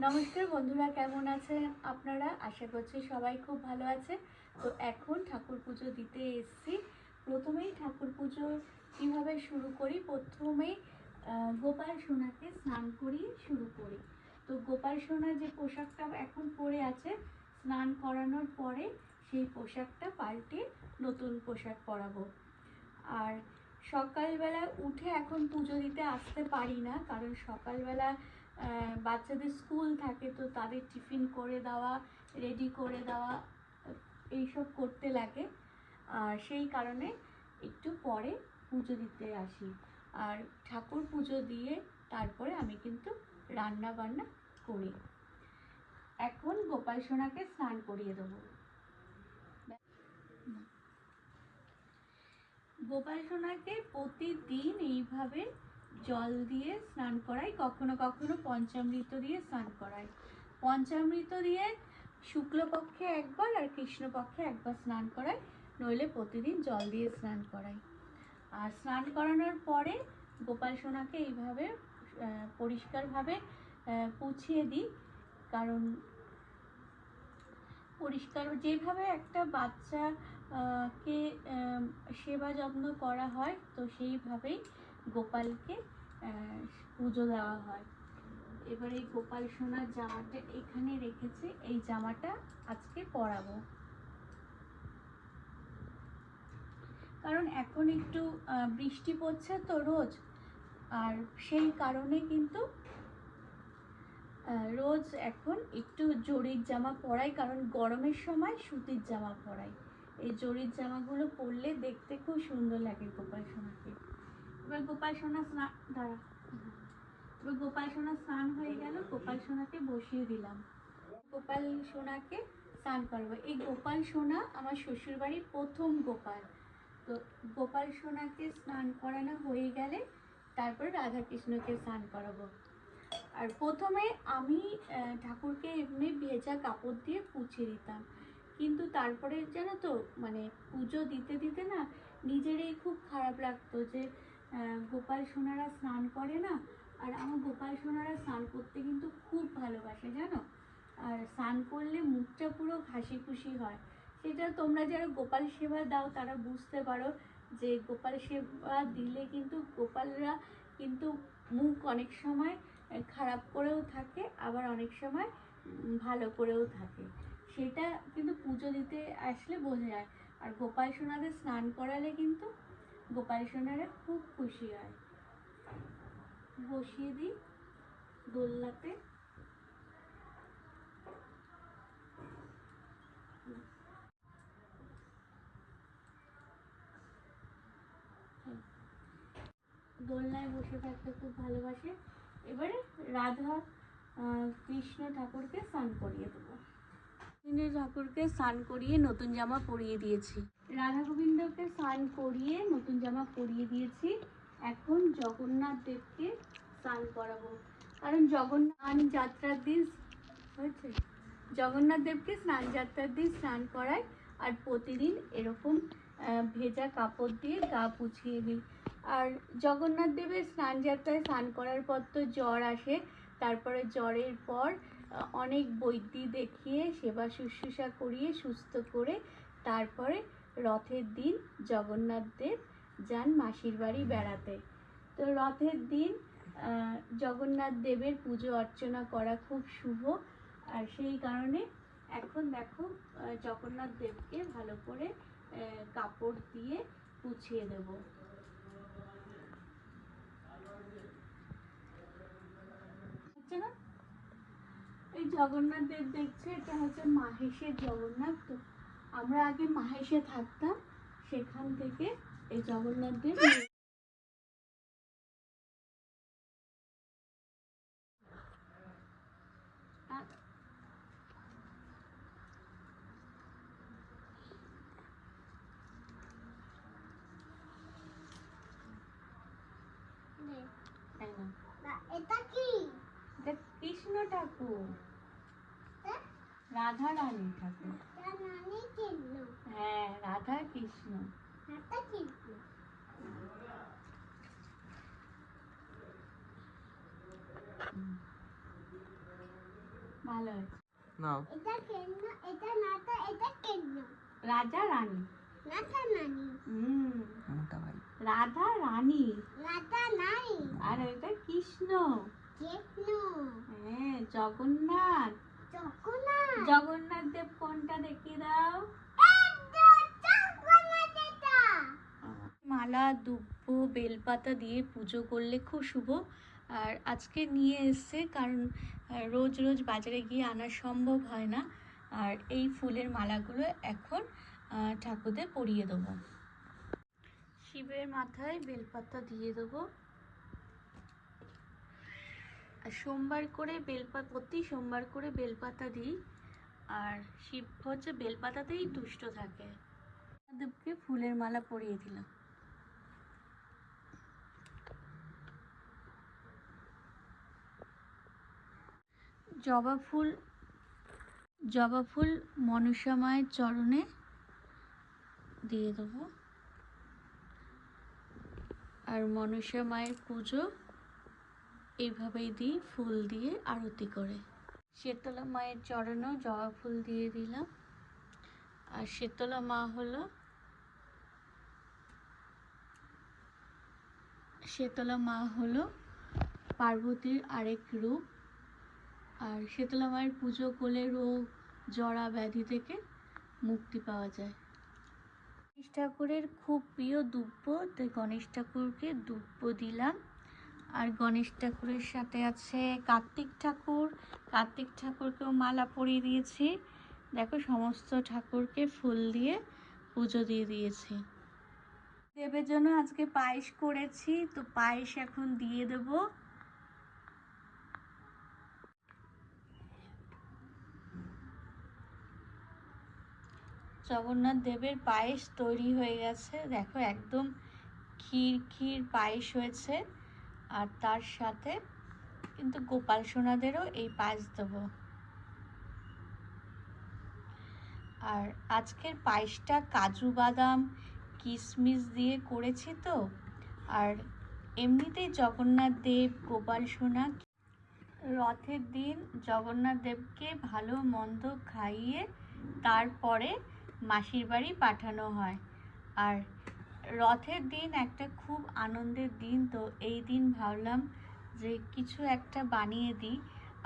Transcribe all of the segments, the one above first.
নমস্কার বন্ধুরা, কেমন আছেন আপনারা? আশা করছি সবাই খুব ভালো আছে। তো এখন ঠাকুর পুজো দিতে এসেছি। প্রথমেই ঠাকুর পুজো কীভাবে শুরু করি, প্রথমেই গোপাল সোনাকে স্নান করিয়ে শুরু করি। তো গোপাল সোনা যে পোশাকটা এখন পরে আছে, স্নান করানোর পরে সেই পোশাকটা পাল্টে নতুন পোশাক পরাবো। আর সকালবেলা উঠে এখন পুজো দিতে আসতে পারি না, কারণ সকালবেলা বাচ্চাদের স্কুল থাকে, তো তাদের টিফিন করে দেওয়া, রেডি করে দেওয়া, এইসব করতে লাগে। আর সেই কারণে একটু পরে পুজো দিতে আসি। আর ঠাকুর পুজো দিয়ে তারপরে আমি কিন্তু রান্না বান্না করি। এখন গোপাল সোনাকে স্নান করিয়ে দেবো। গোপাল সোনাকে প্রতিদিন এইভাবে জল দিয়ে স্নান করাই, কখনো কখনো পঞ্চামৃত দিয়ে স্নান করাই। পঞ্চামৃত দিয়ে শুক্লপক্ষে একবার আর কৃষ্ণপক্ষে একবার স্নান করাই, নইলে প্রতিদিন জল দিয়ে স্নান করাই। আর স্নান করানোর পরে গোপাল সোনাকে এইভাবে পরিষ্কারভাবে পুছিয়ে দিই, কারণ পরিষ্কার যেভাবে একটা বাচ্চা কে সেবা যত্ন করা হয়, তো সেইভাবেই গোপালকে পুজো দেওয়া হয়। এবার এই গোপাল সোনার জামাটা এখানে রেখেছি, এই জামাটা আজকে পরাবো। কারণ এখন একটু বৃষ্টি পড়ছে তো রোজ, আর সেই কারণে কিন্তু রোজ এখন একটু জরির জামা পরাই, কারণ গরমের সময় সুতির জামা পরাই। এই জরির জামাগুলো পরলে দেখতে খুব সুন্দর লাগে গোপাল সোনাকে। এবার গোপাল সোনা স্নান হয়ে গেল, গোপাল সোনাকে বসিয়ে দিলাম। গোপাল সোনাকে স্নান করাবো। এই গোপাল সোনা আমার শ্বশুর বাড়ির প্রথম গোপাল। তো গোপাল সোনাকে স্নান করানো হয়ে গেলে তারপর রাধাকৃষ্ণকে স্নান করাবো। আর প্রথমে আমি ঠাকুরকে এমনি ভেজা কাপড় দিয়ে পুছিয়ে দিতাম, কিন্তু তারপরে জানো তো, মানে পুজো দিতে দিতে না নিজেরই খুব খারাপ লাগতো যে গোপাল সোনারা স্নান করে না। আর আমার গোপাল সোনারা স্নান করতে কিন্তু খুব ভালোবাসে জানো। আর স্নান করলে মুখটা পুরো হাসি খুশি হয়। সেটা তোমরা যারা গোপাল সেবা দাও তারা বুঝতে পারো, যে গোপাল সেবা দিলে কিন্তু গোপালরা কিন্তু মুখ অনেক সময় খারাপ করেও থাকে, আবার অনেক সময় ভালো করেও থাকে। সেটা কিন্তু পুজো দিতে আসলে বোঝা যায়। আর গোপাল সোনাদের স্নান করালে কিন্তু গোপাল সোনারা খুব খুশি হয়। বসিয়ে দিই দোলনাতে। দোলনায় বসে থাকতে খুব ভালোবাসে। এবারে রাধা কৃষ্ণ ঠাকুরকে স্নান করিয়ে দেবো। ঠাকুরকে স্নান করিয়ে নতুন জামা পরিয়ে দিয়েছি। রাধা গোবিন্দকে স্নান করিয়ে নতুন জামা পরিয়ে দিয়েছি। এখন জগন্নাথ দেবকে স্নান করাবো, কারণ জগন্নাথ যাত্রার দিন হয়েছে, জগন্নাথ দেবকে স্নান যাত্রার দিন স্নান করায়। আর প্রতিদিন এরকম ভেজা কাপড় দিয়ে গা পুছিয়ে দিই। আর জগন্নাথ দেবের স্নান যাত্রায় স্নান করার পর তো জ্বর আসে, তারপরে জ্বরের পর অনেক বৈদ্যি দেখিয়ে সেবা শুশ্রূষা করিয়ে সুস্থ করে তারপরে রথের দিন জগন্নাথ দেব যান মাসির বাড়ি বেড়াতে। তো রথের দিন জগন্নাথ দেবের পুজো অর্চনা করা খুব শুভ। আর সেই কারণে এখন দেখো জগন্নাথ দেবকে ভালো করে কাপড় দিয়ে পুছিয়ে দেব। না, এই জগন্নাথ দেব দেখছে, এটা হচ্ছে মাহেশের জগন্নাথ। তো আমরা আগে মাহেশে থাকতাম, সেখান থেকে এই জগন্নাথ দেব এটা কি? এটা কৃষ্ণ ঠাকুর, রাধা রানী ঠাকুর। হ্যাঁ, রাধা কৃষ্ণ। ভালো হয়েছে। নাও। এটা কেন? এটা নাটা, এটা কেন? রাজা রানী। নাটা নানি। মোটা ভাই। রাধা রানী। নাটা নাই। আর এটা কৃষ্ণ। কৃষ্ণ। হ্যাঁ, জগন্নাথ। জগন্নাথ। জগন্নাথ দেব কোনটা দেখিয়ে দাও। জগন্নাথ এটা। মালা, দুব্ব, বেলপাতা দিয়ে পুজো করলে খুব শুভ। আর আজকে নিয়ে এসছে, কারণ রোজ রোজ বাজারে গিয়ে আনা সম্ভব হয় না। আর এই ফুলের মালাগুলো এখন ঠাকুরদের পরিয়ে দেবো। শিবের মাথায় বেলপাতা দিয়ে দেবো। আর সোমবার করে প্রতি সোমবার করে বেলপাতা দিই। আর শিব হচ্ছে বেলপাতাতেই তুষ্ট থাকে। দেবকে ফুলের মালা পরিয়ে দিলাম। জবা ফুল মনসা মায়ের চরণে দিয়ে দেবো। আর মনসা মায়ের পুজো এইভাবেই দিই, ফুল দিয়ে আরতি করে। শীতলা মায়ের চরণেও জবা ফুল দিয়ে দিলাম। আর শীতলা মা হলো পার্বতীর আরেক রূপ। আর শীতলা মায়ের পুজো করলে রোগ, জরা, ব্যাধি থেকে মুক্তি পাওয়া যায়। গণেশ ঠাকুরের খুব প্রিয় দুব্ব, তাই গণেশ ঠাকুরকে দুব্ব দিলাম। আর গণেশ ঠাকুরের সাথে আছে কার্তিক ঠাকুরকেও মালা পরিয়ে দিয়েছি। দেখো, সমস্ত ঠাকুরকে ফুল দিয়ে পুজো দিয়ে দিয়েছি। দেবের জন্য আজকে পায়েস করেছি, তো পায়েস এখন দিয়ে দেব। জগন্নাথ দেবের পায়েস তৈরি হয়ে গেছে। দেখো, একদম ক্ষীর পায়েস হয়েছে। আর তার সাথে কিন্তু গোপাল সোনাদেরও এই পায়েস দেবো। আর আজকের পায়েসটা কাজু বাদাম কিশমিশ দিয়ে করেছি তো। আর এমনিতেই জগন্নাথ দেব, গোপাল সোনা রথের দিন জগন্নাথ দেবকে ভালো মন্দ খাইয়ে তারপরে মাসির বাড়ি পাঠানো হয়। আর রথের দিন একটা খুব আনন্দের দিন, তো এই দিন ভাবলাম যে কিছু একটা বানিয়ে দিই।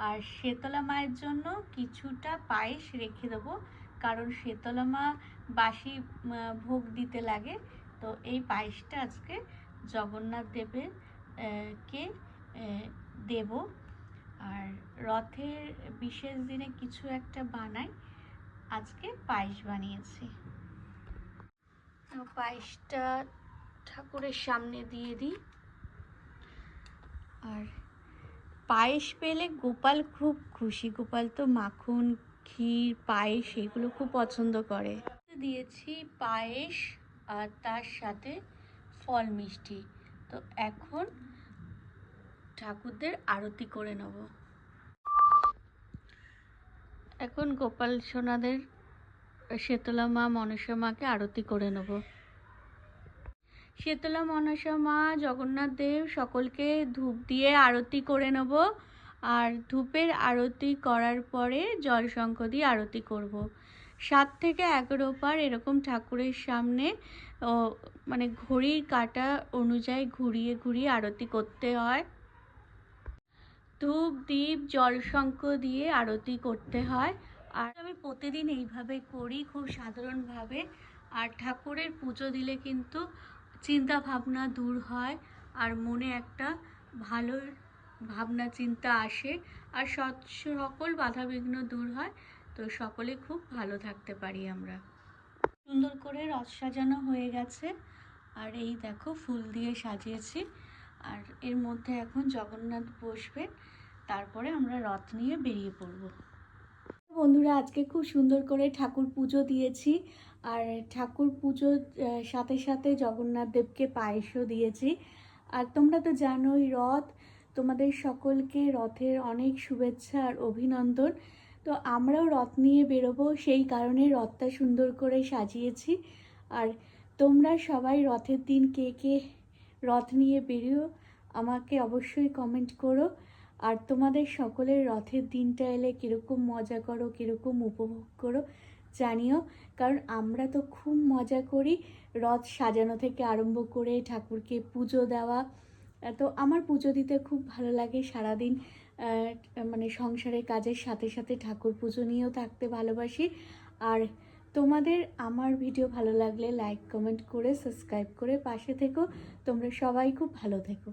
আর শীতলা মায়ের জন্য কিছুটা পায়েস রেখে দেবো, কারণ শীতলা মা বাসি ভোগ দিতে লাগে। তো এই পায়েসটা আজকে জগন্নাথ দেবের কে দেব। আর রথের বিশেষ দিনে কিছু একটা বানাই, আজকে পায়েস বানিয়েছি। পায়েসটা ঠাকুরের সামনে দিয়ে দিই। আর পায়েস পেলে গোপাল খুব খুশি। গোপাল তো মাখন, ক্ষীর, পায়েস এগুলো খুব পছন্দ করে। দিয়েছি পায়েস আর তার সাথে ফল মিষ্টি। তো এখন ঠাকুরদের আরতি করে নেব। এখন গোপাল সোনাদের শীতলা মা, মনসা মাকে আরতি করে নেব। শীতলা, মনসা মা, জগন্নাথ দেব সকলকে ধূপ দিয়ে আরতি করে নেব। আর ধূপের আরতি করার পরে জল শঙ্খ দিয়ে আরতি করব। 7 থেকে 11 বার এরকম ঠাকুরের সামনে মানে ঘড়ির কাঁটা অনুযায়ী ঘুরিয়ে ঘুরিয়ে আরতি করতে হয়। ধূপ, দীপ, জল শঙ্খ দিয়ে আরতি করতে হয়। আর আমি প্রতিদিন এইভাবে করি, খুব সাধারণভাবে। আর ঠাকুরের পুজো দিলে কিন্তু চিন্তা ভাবনা দূর হয়, আর মনে একটা ভালো ভাবনা চিন্তা আসে, আর সকল বাধাবিঘ্ন দূর হয়। তো সকলে খুব ভালো থাকতে পারি আমরা। সুন্দর করে রথ সাজানো হয়ে গেছে। আর এই দেখো, ফুল দিয়ে সাজিয়েছি। আর এর মধ্যে এখন জগন্নাথ বসবে, তারপরে আমরা রথ নিয়ে বেরিয়ে পড়ব। বন্ধুরা, আজকে খুব সুন্দর করে ঠাকুর পুজো দিয়েছি। আর ঠাকুর পুজোর সাথে সাথে জগন্নাথ দেবকে পায়েসও দিয়েছি। আর তোমরা তো জানোই, রথ, তোমাদের সকলকে রথের অনেক শুভেচ্ছা আর অভিনন্দন। তো আমরাও রথ নিয়ে বেরোবো, সেই কারণে রথটা সুন্দর করে সাজিয়েছি। আর তোমরা সবাই রথের দিন কে কে রথ নিয়ে বেরিও, আমাকে অবশ্যই কমেন্ট করো। আর তোমাদের সকলের রথের দিনটা এলে কীরকম মজা করো, কীরকম উপভোগ করো জানিও। কারণ আমরা তো খুব মজা করি, রথ সাজানো থেকে আরম্ভ করে ঠাকুরকে পুজো দেওয়া। তো আমার পুজো দিতে খুব ভালো লাগে। সারাদিন মানে সংসারের কাজের সাথে সাথে ঠাকুর পুজো নিয়েও থাকতে ভালোবাসি। আর তোমাদের আমার ভিডিও ভালো লাগলে লাইক কমেন্ট করে সাবস্ক্রাইব করে পাশে থেকো। তোমরা সবাই খুব ভালো থেকো।